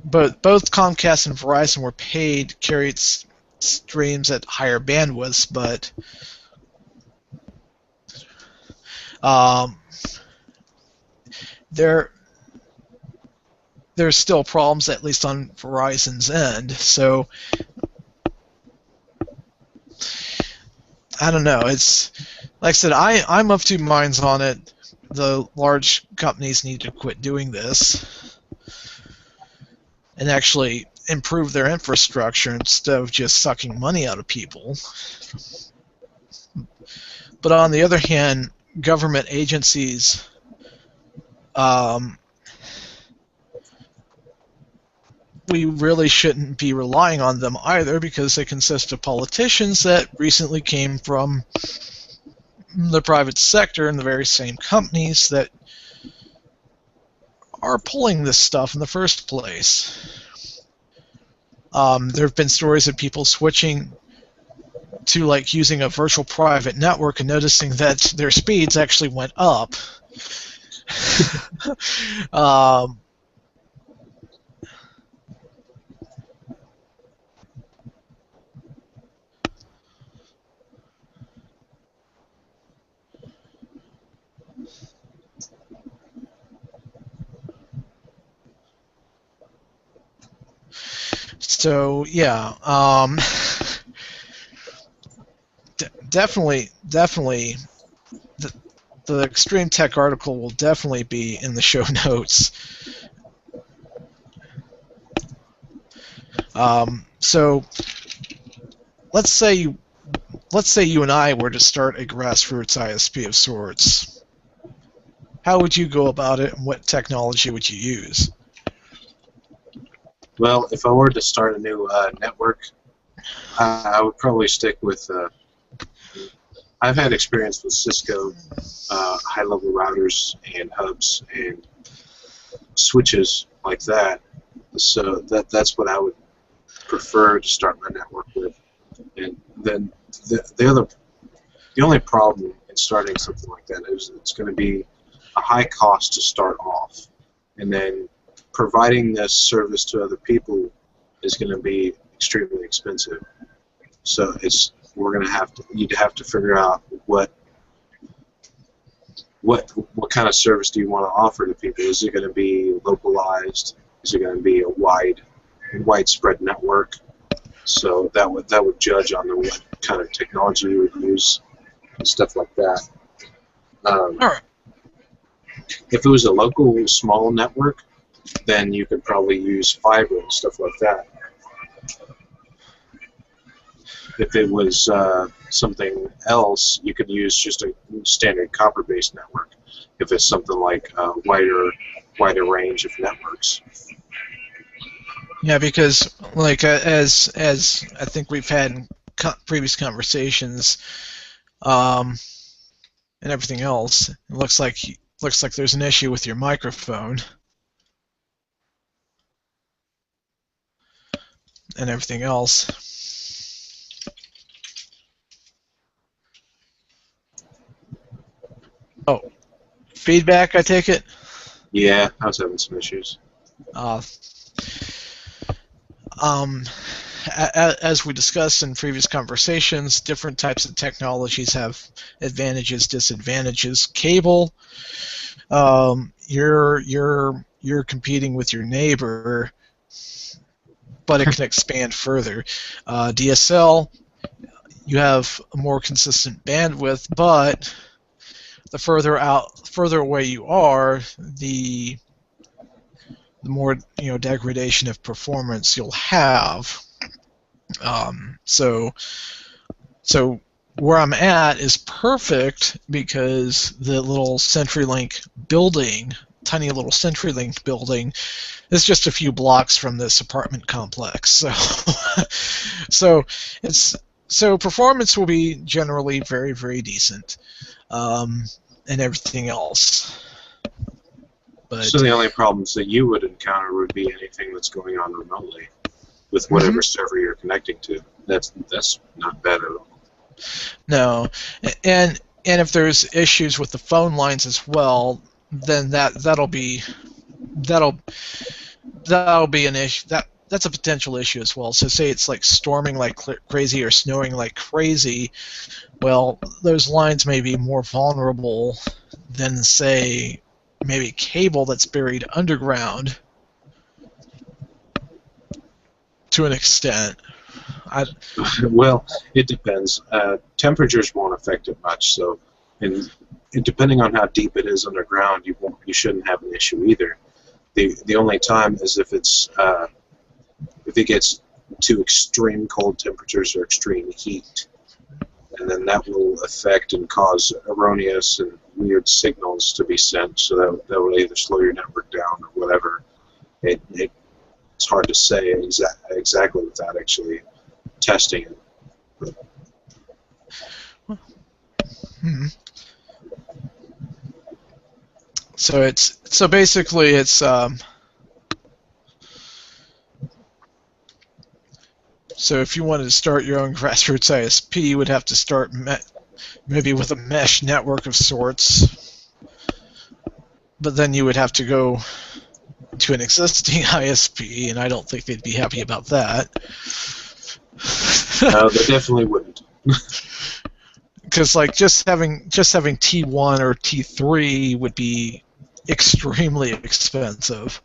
but both Comcast and Verizon were paid to carry its streams at higher bandwidths, but um, there's still problems, at least on Verizon's end. So I don't know. It's like I said, I'm of two minds on it. The large companies need to quit doing this and actually improve their infrastructure instead of just sucking money out of people. But on the other hand, government agencies we really shouldn't be relying on them either, because they consist of politicians that recently came from the private sector and the very same companies that are pulling this stuff in the first place. There have been stories of people switching to like using a virtual private network and noticing that their speeds actually went up. So yeah, definitely, the Extreme Tech article will definitely be in the show notes. So let's say you and I were to start a grassroots ISP of sorts. How would you go about it, and what technology would you use? Well, if I were to start a new network, I would probably stick with. I've had experience with Cisco high-level routers and hubs and switches like that. So that's what I would prefer to start my network with. And then the only problem in starting something like that is it's going to be a high cost to start off, and then providing this service to other people is going to be extremely expensive. So you'd have to figure out what kind of service do you want to offer to people. Is it going to be localized? Is it going to be a widespread network? So that would judge on what kind of technology you would use and stuff like that. All right. If it was a local small network, then you could probably use fiber and stuff like that. If it was something else, you could use just a standard copper-based network. If it's something like a wider range of networks. Yeah, because like as I think we've had in previous conversations, and everything else, it looks like there's an issue with your microphone and everything else. Oh, feedback, I take it? Yeah, I was having some issues. As we discussed in previous conversations, different types of technologies have advantages, disadvantages. Cable, you're competing with your neighbor, but it can expand further. DSL, you have a more consistent bandwidth, but the further away you are, the more degradation of performance you'll have. So where I'm at is perfect because the little CenturyLink building, tiny little CenturyLink building, is just a few blocks from this apartment complex. So performance will be generally very, very decent, and everything else. But so the only problems that you would encounter would be anything that's going on remotely with whatever server you're connecting to. That's not bad at all. No, and if there's issues with the phone lines as well, then that'll that'll be an issue. That's a potential issue as well. So say it's like storming like crazy or snowing like crazy. Well, those lines may be more vulnerable than, say, maybe cable that's buried underground to an extent. Well, it depends. Temperatures won't affect it much. So, and depending on how deep it is underground, you shouldn't have an issue either. The only time is if it gets to extreme cold temperatures or extreme heat, and then that will affect and cause erroneous and weird signals to be sent. So that will either slow your network down or whatever. It's hard to say exactly without actually testing it. Hmm. So basically it's so if you wanted to start your own grassroots ISP, you would have to start maybe with a mesh network of sorts, but then you would have to go to an existing ISP, and I don't think they'd be happy about that. No, they definitely wouldn't. Because like just having T1 or T3 would be extremely expensive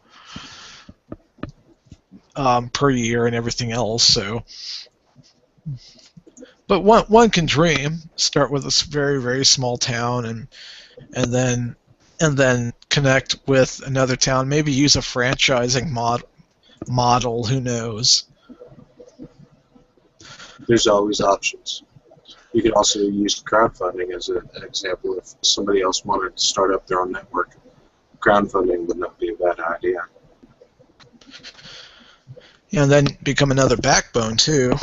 per year and everything else. So, but one can dream. Start with a very, very small town, and then connect with another town. Maybe use a franchising model. Who knows? There's always options. You could also use crowdfunding as an example. If somebody else wanted to start up their own network, crowdfunding would not be a bad idea. And then become another backbone too,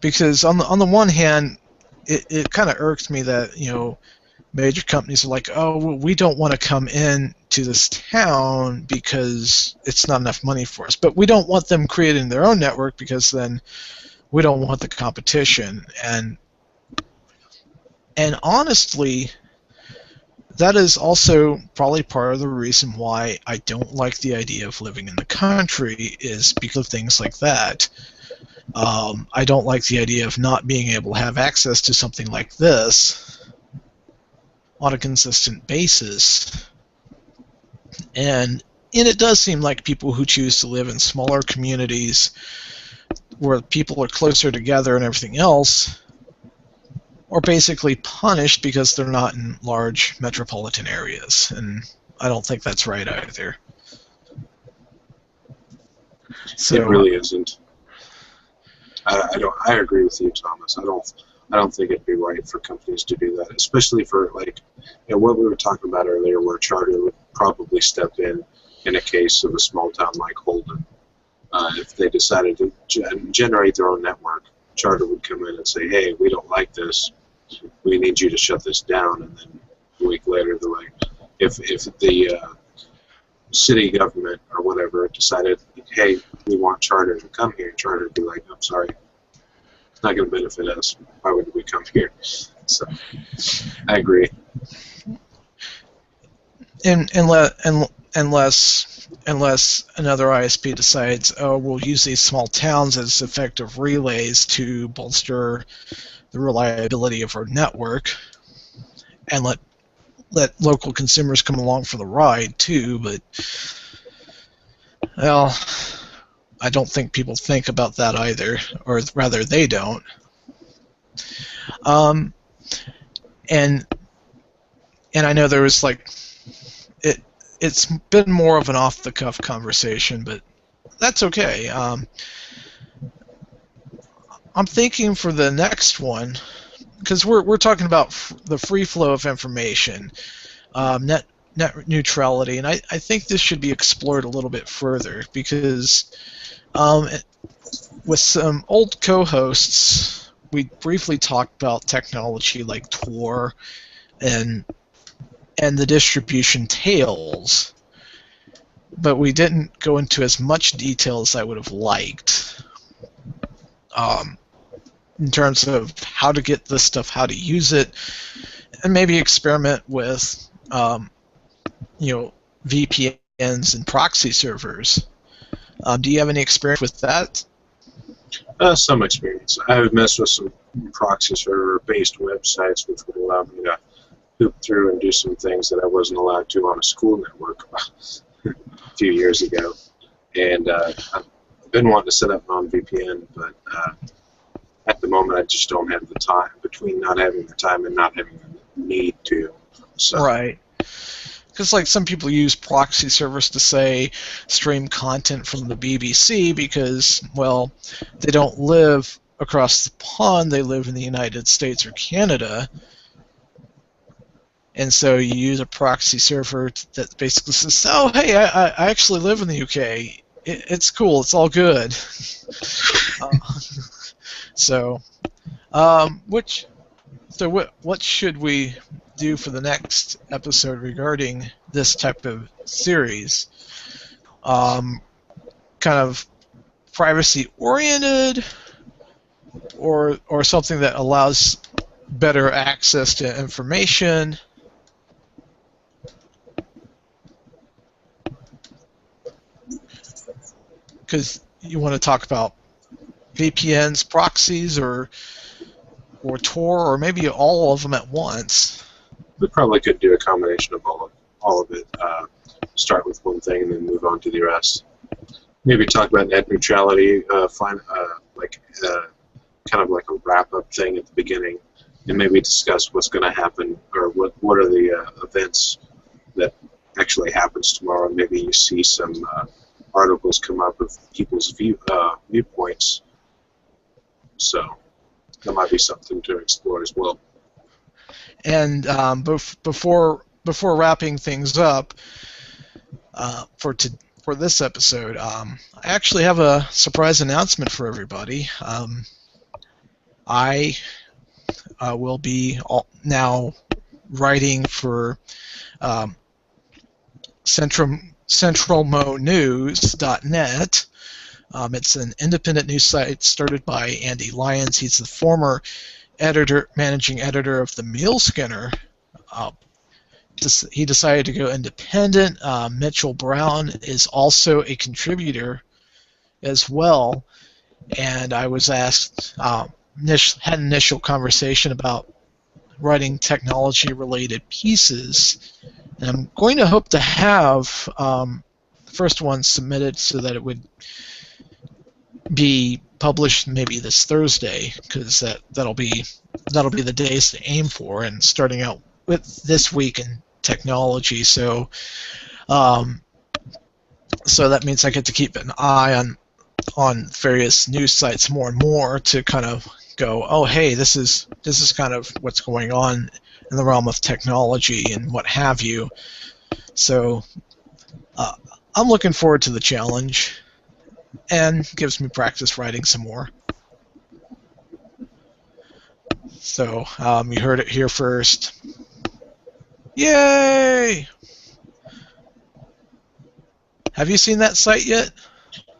because on the one hand, it kind of irks me that major companies are like, oh, well, we don't want to come in to this town because it's not enough money for us, but we don't want them creating their own network because then we don't want the competition. And honestly, that is also probably part of the reason why I don't like the idea of living in the country, is because of things like that. I don't like the idea of not being able to have access to something like this on a consistent basis. And it does seem like people who choose to live in smaller communities where people are closer together and everything else are basically punished because they're not in large metropolitan areas, and I don't think that's right either. So, it really isn't. I agree with you, Thomas. I don't think it'd be right for companies to do that, especially for what we were talking about earlier, where Charter would probably step in a case of a small town like Holden. If they decided to generate their own network, Charter would come in and say, hey, we don't like this. We need you to shut this down. And then a week later, they're like, if the city government or whatever decided, hey, we want Charter to come here, Charter would be like, I'm sorry, it's not going to benefit us. Why would we come here? So I agree. Unless another ISP decides, oh, we'll use these small towns as effective relays to bolster the reliability of our network, and let local consumers come along for the ride too. But, well, I don't think people think about that either, or rather they don't. And I know there was it's been more of an off-the-cuff conversation, but that's okay. I'm thinking for the next one, because we're talking about the free flow of information, net neutrality, and I think this should be explored a little bit further, because with some old co-hosts, we briefly talked about technology like Tor and the distribution tails, but we didn't go into as much detail as I would have liked in terms of how to get this stuff, how to use it, and maybe experiment with VPNs and proxy servers Do you have any experience with that? Some experience. I have messed with some proxy server-based websites, which would allow me to hoop through and do some things that I wasn't allowed to on a school network a few years ago. And I've been wanting to set up non-VPN, but at the moment I just don't have the time, between not having the time and not having the need to. So. Right. Because like some people use proxy servers to say stream content from the BBC because, well, they don't live across the pond, they live in the United States or Canada. And so you use a proxy server that basically says, oh, hey, I actually live in the UK. It's cool. It's all good. So what should we do for the next episode regarding this type of series? Kind of privacy-oriented, or something that allows better access to information? Because you want to talk about VPNs, proxies, or Tor, or maybe all of them at once. We probably could do a combination of all of it. Start with one thing and then move on to the rest. Maybe talk about net neutrality, kind of like a wrap-up thing at the beginning, and maybe discuss what's going to happen, or what are the events that actually happens tomorrow. Maybe you see some articles come up of people's viewpoints. So that might be something to explore as well. And before wrapping things up for this episode, I actually have a surprise announcement for everybody. I will be now writing for centralmonews.net. It's an independent news site started by Andy Lyons. He's the former managing editor of the Meal Skinner. He decided to go independent. Mitchell Brown is also a contributor as well. And I was asked, had an initial conversation about writing technology-related pieces. And I'm going to hope to have the first one submitted so that it would be published maybe this Thursday, because that'll be the days to aim for, and starting out with this week in technology. So that means I get to keep an eye on various news sites more and more to kind of go, oh hey, this is kind of what's going on in the realm of technology and what have you. So I'm looking forward to the challenge, and gives me practice writing some more. So you heard it here first. Yay! Have you seen that site yet?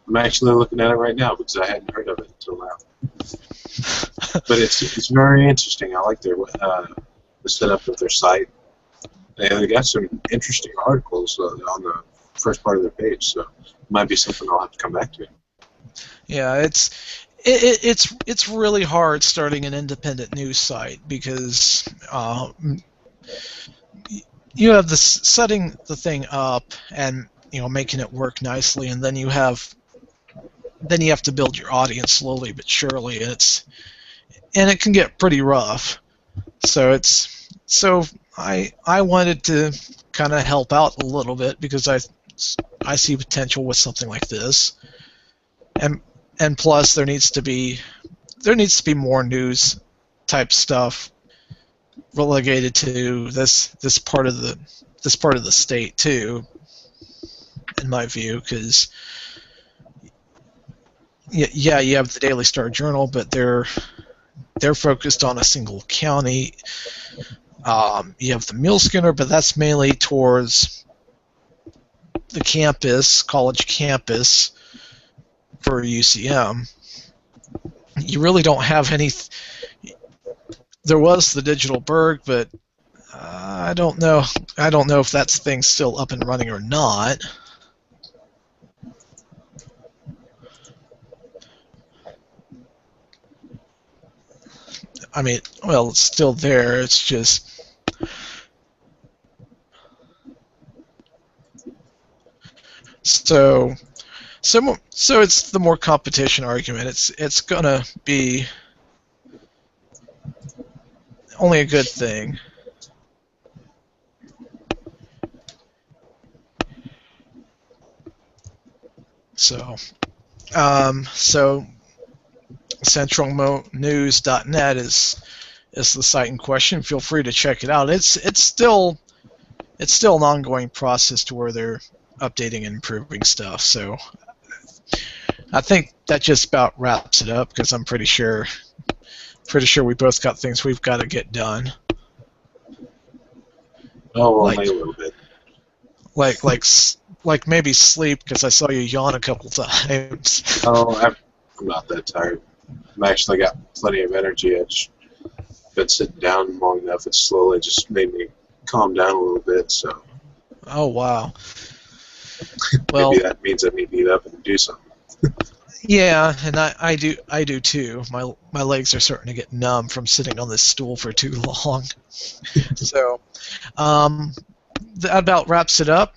I'm actually looking at it right now because I hadn't heard of it until now. But it's very interesting. I like the setup of their site. They got some interesting articles on the first part of their page, so it might be something I'll have to come back to. Yeah, it's really hard starting an independent news site because you have this setting the thing up and making it work nicely, and then you have to build your audience slowly but surely, and it can get pretty rough. So I wanted to kind of help out a little bit because I see potential with something like this, and plus there needs to be more news type stuff relegated to this part of the state too, in my view, because yeah, you have the Daily Star Journal, but they're focused on a single county. You have the Meal Skinner, but that's mainly towards the campus, college campus for UCM. You really don't have any. There was the Digital Berg, but I don't know. I don't know if that thing's still up and running or not. I mean, well, it's still there. It's just so so it's the more competition argument. It's gonna be only a good thing. So so centralnews.net is the site in question. Feel free to check it out. It's still an ongoing process to where they're updating and improving stuff. So I think that just about wraps it up because I'm pretty sure we both got things we've got to get done. Oh, only a little bit. Like maybe sleep because I saw you yawn a couple times. Oh, I'm not that tired. I've actually got plenty of energy. I've just been sitting down long enough. It slowly just made me calm down a little bit. So. Oh wow. Well, maybe that means I need to get up and do something. Yeah, and I do too. My legs are starting to get numb from sitting on this stool for too long. So, that about wraps it up.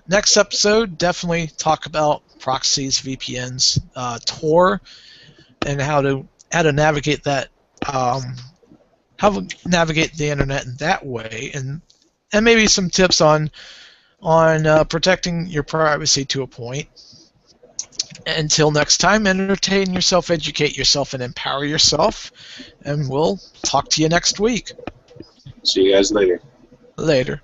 Next episode, definitely talk about proxies, VPNs, Tor, and how to navigate that. How to navigate the internet in that way, and maybe some tips on protecting your privacy to a point. Until next time, entertain yourself, educate yourself, and empower yourself. And we'll talk to you next week. See you guys later. Later.